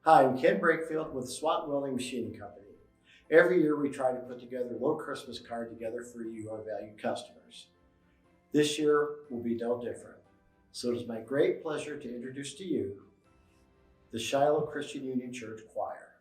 Hi, I'm Ken Brakefield with Swanton Welding Machining Company. Every year we try to put together a little Christmas card together for you, our valued customers. This year will be no different. So it is my great pleasure to introduce to you the Shilo Christian Union Church Choir.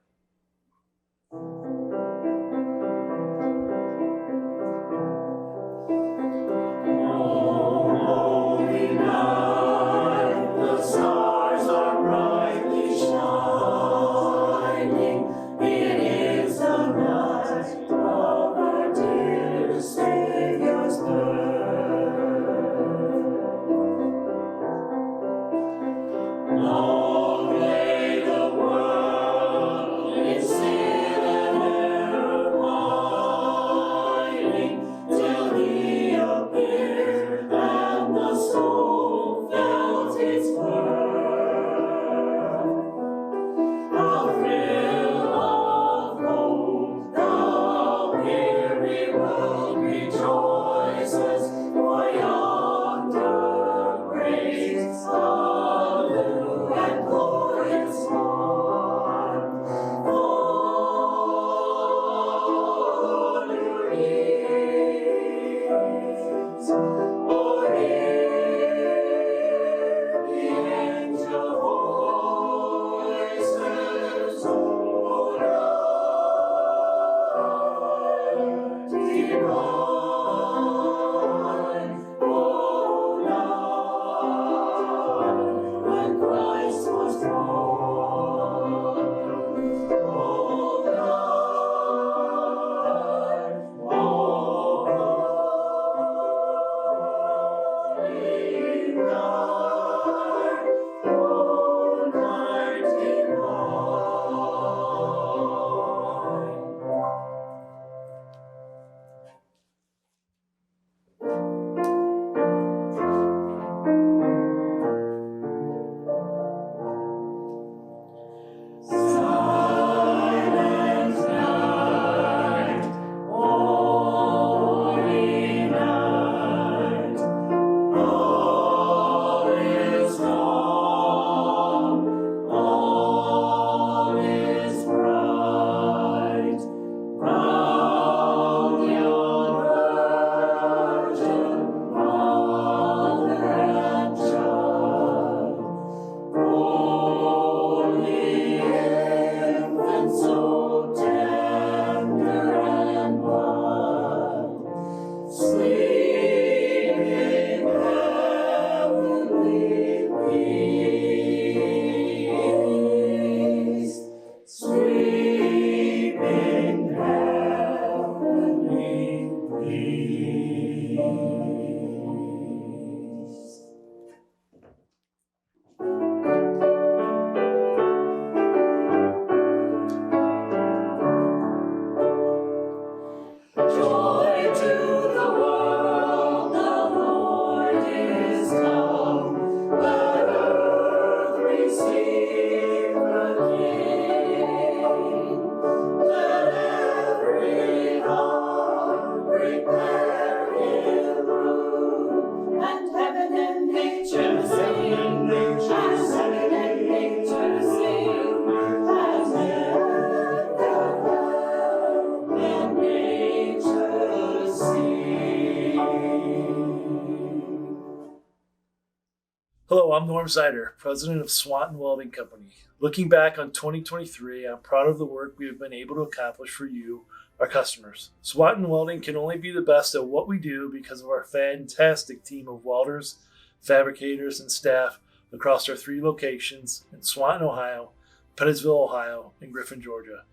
Hello, I'm Zeiter, president of Swanton Welding Company. Looking back on 2023, I'm proud of the work we have been able to accomplish for you, our customers. Swanton Welding can only be the best at what we do because of our fantastic team of welders, fabricators, and staff across our 3 locations in Swanton, Ohio, Pettisville, Ohio, and Griffin, Georgia.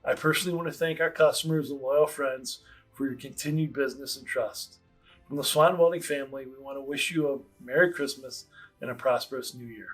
I personally want to thank our customers and loyal friends for your continued business and trust. From the Swanton Welding family, we want to wish you a Merry Christmas and a prosperous New Year.